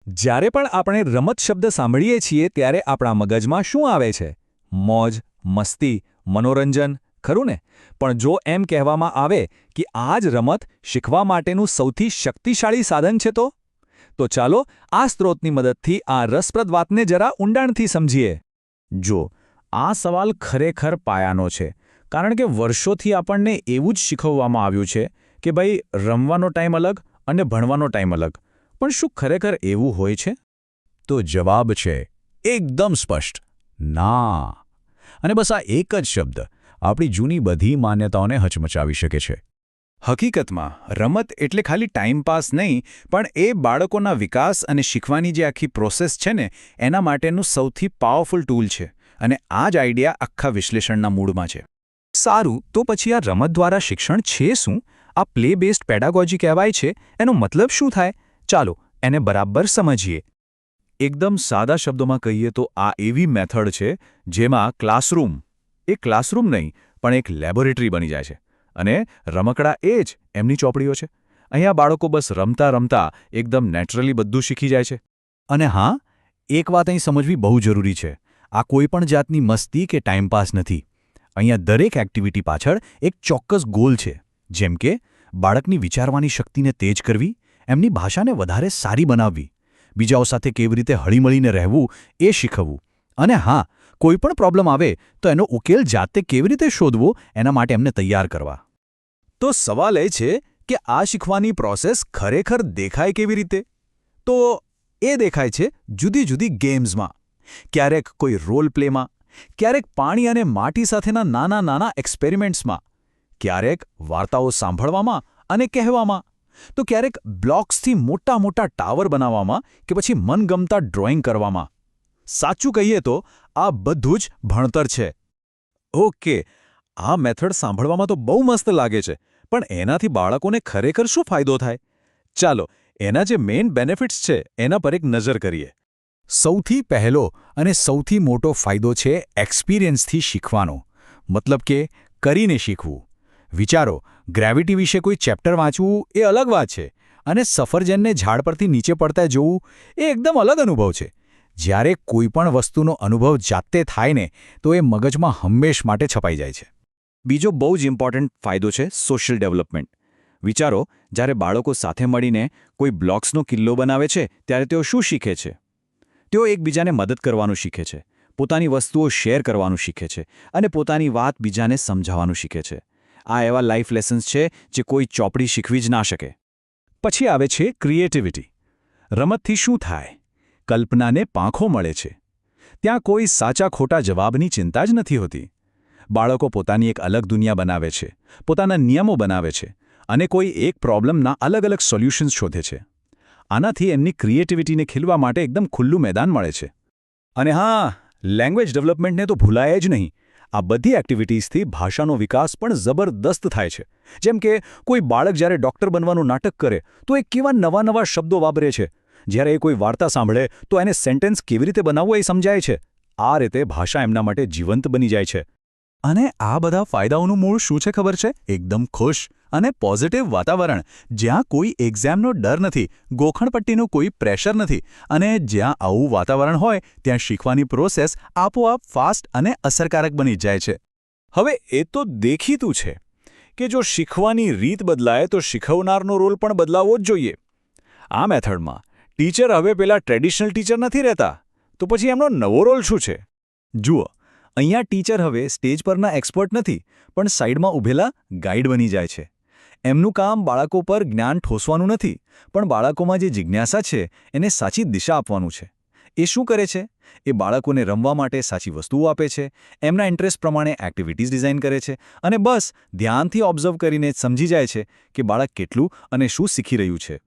જ્યારે પણ આપણે રમત શબ્દ સાંભળીએ છીએ ત્યારે આપણા મગજમાં શું આવે છે? મોજ, મસ્તી, મનોરંજન, ખરું ને? પણ જો એમ કહેવામાં આવે કે આ જ રમત શીખવા માટેનું સૌથી શક્તિશાળી સાધન છે તો ચાલો આ સ્ત્રોતની મદદથી આ રસપ્રદ વાતને જરા ઊંડાણથી સમજીએ. જો આ સવાલ ખરેખર પાયાનો છે, કારણ કે વર્ષોથી આપણને એવું જ શીખવવામાં આવ્યું છે કે ભાઈ રમવાનો ટાઈમ અલગ અને ભણવાનો ટાઈમ અલગ. પણ શું ખરેખર એવું હોય છે? તો જવાબ છે એકદમ સ્પષ્ટ: ના. અને બસ આ એક જ શબ્દ આપણી જૂની બધી માન્યતાઓને હચમચાવી શકે છે. હકીકતમાં રમત એટલે ખાલી ટાઈમપાસ નહીં, પણ એ બાળકોના વિકાસ અને શીખવાની જે આખી પ્રોસેસ છે ને, એના માટેનું સૌથી પાવરફુલ ટૂલ છે. અને આ જ આઈડિયા આખા વિશ્લેષણના મૂળમાં છે. સારું, તો પછી આ રમત દ્વારા શિક્ષણ છે શું? આ પ્લે બેઝડ પેડાગોજી કહેવાય છે, એનો મતલબ શું થાય? ચાલો એને બરાબર સમજીએ. એકદમ સાદા શબ્દોમાં કહીએ તો આ એવી મેથડ છે જેમાં ક્લાસરૂમ નહીં, પણ એક લેબોરેટરી બની જાય છે. અને રમકડા એ જ એમની ચોપડીઓ છે. અહીંયા બાળકો બસ રમતા રમતા એકદમ નેચરલી બધું શીખી જાય છે. અને હા, એક વાત અહીં સમજવી બહુ જરૂરી છે. આ કોઈ પણ જાતની મસ્તી કે ટાઈમપાસ નથી. અહીંયા દરેક એક્ટિવિટી પાછળ એક ચોક્કસ ગોલ છે. જેમ કે બાળકની વિચારવાની શક્તિને તેજ કરવી, એમની ભાષાને વધારે સારી બનાવવી, બીજાઓ સાથે કેવી રીતે હળીમળીને રહેવું એ શીખવવું. અને હા, કોઈ પણ પ્રોબ્લેમ આવે તો એનો ઉકેલ જાતે કેવી રીતે શોધવો એના માટે એમને તૈયાર કરવા. તો સવાલ એ છે કે આ શીખવાની પ્રોસેસ ખરેખર દેખાય કેવી રીતે? તો એ દેખાય છે જુદી જુદી ગેમ્સમાં. ક્યારેક કોઈ રોલ પ્લેમાં, ક્યારેક પાણી અને માટી સાથેના નાના નાના એક્સપેરિમેન્ટ્સમાં, ક્યારેક વાર્તાઓ સાંભળવામાં અને કહેવામાં, તો ક્યારેક બ્લોક્સથી મોટા મોટા ટાવર બનાવવામાં કે પછી મનગમતા ડ્રોઈંગ કરવામાં. સાચું કહીએ તો આ બધું જ ભણતર છે. ઓકે, આ મેથડ સાંભળવામાં તો બહુ મસ્ત લાગે છે, પણ એનાથી બાળકોને ખરેખર શું ફાયદો થાય? ચાલો એના જે મેઇન બેનિફિટ્સ છે એના પર એક નજર કરીએ. સૌથી પહેલો અને સૌથી મોટો ફાયદો છે એક્સપિરિયન્સથી શીખવાનો. મતલબ કે કરીને શીખવું. વિચારો, ગ્રેવિટી વિશે કોઈ ચેપ્ટર વાંચવું એ અલગ વાત છે, અને સફરજનને ઝાડ પરથી નીચે પડતા જોવું એ એકદમ અલગ અનુભવ છે. જ્યારે કોઈ પણ વસ્તુનો અનુભવ જાતે થાય ને, તો એ મગજમાં હંમેશ માટે છપાઈ જાય છે. બીજો બહુ જ ઇમ્પોર્ટન્ટ ફાયદો છે સોશિયલ ડેવલપમેન્ટ. વિચારો, જ્યારે બાળકો સાથે મળીને કોઈ બ્લોક્સનો કિલ્લો બનાવે છે ત્યારે તેઓ શું શીખે છે? તેઓ એકબીજાને મદદ કરવાનું શીખે છે, પોતાની વસ્તુઓ શેર કરવાનું શીખે છે, અને પોતાની વાત બીજાને સમજાવવાનું શીખે છે. આ એવા લાઈફ લેસન્સ છે જે કોઈ ચોપડી શીખવી જ ના શકે. પછી આવે છે ક્રિએટિવિટી. રમતથી શું થાય? કલ્પનાને પાંખો મળે છે. ત્યાં કોઈ સાચા ખોટા જવાબની ચિંતા જ નથી હોતી. બાળકો પોતાની એક અલગ દુનિયા બનાવે છે, પોતાના નિયમો બનાવે છે, અને કોઈ એક પ્રોબ્લેમના અલગ અલગ સોલ્યુશન્સ શોધે છે. આનાથી એમની ક્રિએટિવિટીને ખીલવા માટે એકદમ ખુલ્લું મેદાન મળે છે. અને હા, લેંગ્વેજ ડેવલપમેન્ટને તો ભૂલાય જ નહીં. આ બધી એક્ટિવિટીઝથી ભાષાનો વિકાસ પણ જબરદસ્ત થાય છે. જેમ કે કોઈ બાળક જ્યારે ડૉક્ટર બનવાનું નાટક કરે તો એ કેવા નવા નવા શબ્દો વાપરે છે. જ્યારે એ કોઈ વાર્તા સાંભળે તો એને સેન્ટેન્સ કેવી રીતે બનાવવું એ સમજાય છે. આ રીતે ભાષા એમના માટે જીવંત બની જાય છે. અને આ બધા ફાયદાઓનું મૂળ શું છે ખબર છે? એકદમ ખુશ અને પોઝિટિવ વાતાવરણ, જ્યાં કોઈ એક્ઝામનો ડર નથી, ગોખણપટ્ટીનું કોઈ પ્રેશર નથી, અને જ્યાં આવું વાતાવરણ હોય ત્યાં શીખવાની પ્રોસેસ આપોઆપ ફાસ્ટ અને અસરકારક બની જાય છે. હવે એ તો દેખીતું છે કે જો શીખવાની રીત બદલાય તો શીખવનારનો રોલ પણ બદલાવવો જ જોઈએ. આ મેથડમાં ટીચર હવે પેલા ટ્રેડિશનલ ટીચર નથી રહેતા, તો પછી એમનો નવો રોલ શું છે? જુઓ, અહીંયા ટીચર હવે સ્ટેજ પરના એક્સપર્ટ નથી, પણ સાઈડમાં ઊભેલા ગાઈડ બની જાય છે. એમનું કામ બાળકો પર જ્ઞાન ઠોસવાનું નથી, પણ બાળકોમાં જે જિજ્ઞાસા છે એને સાચી દિશા આપવાનું છે. એ શું કરે છે? એ બાળકોને રમવા માટે સાચી વસ્તુઓ આપે છે, એમના ઇન્ટરેસ્ટ પ્રમાણે એક્ટિવિટીઝ ડિઝાઇન કરે છે, અને બસ ધ્યાનથી ઓબ્ઝર્વ કરીને સમજી જાય છે કે બાળક કેટલું અને શું શીખી રહ્યું છે.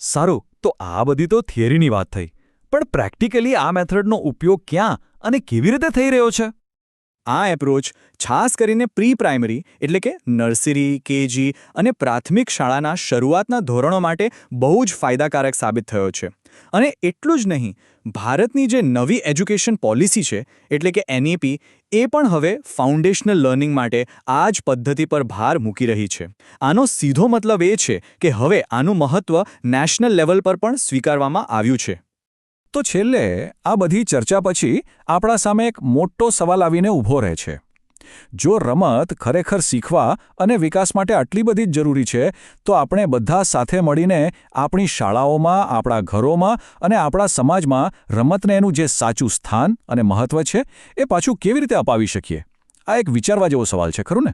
સારું, તો આ બધી તો થિયરીની વાત થઈ, પણ પ્રેક્ટિકલી આ મેથડનો ઉપયોગ ક્યાં અને કેવી રીતે થઈ રહ્યો છે? આ એપ્રોચ ખાસ કરીને પ્રી પ્રાઇમરી એટલે કે નર્સરી, કેજી અને પ્રાથમિક શાળાના શરૂઆતના ધોરણો માટે બહુ જ ફાયદાકારક સાબિત થયો છે. અને એટલું જ નહીં, ભારતની જે નવી એજ્યુકેશન પોલિસી છે એટલે કે NEP, એ પણ હવે ફાઉન્ડેશનલ લર્નિંગ માટે આ જ પદ્ધતિ પર ભાર મૂકી રહી છે. આનો સીધો મતલબ એ છે કે હવે આનું મહત્વ નેશનલ લેવલ પર પણ સ્વીકારવામાં આવ્યું છે. તો છેલ્લે આ બધી ચર્ચા પછી આપણા સામે એક મોટો સવાલ આવીને ઊભો રહે છે. જો રમત ખરેખર શીખવા અને વિકાસ માટે આટલી બધી જ જરૂરી છે, તો આપણે બધા સાથે મળીને આપણી શાળાઓમાં, આપણા ઘરોમાં અને આપણા સમાજમાં રમતને એનું જે સાચું સ્થાન અને મહત્ત્વ છે એ પાછું કેવી રીતે અપાવી શકીએ? આ એક વિચારવા જેવો સવાલ છે, ખરું ને?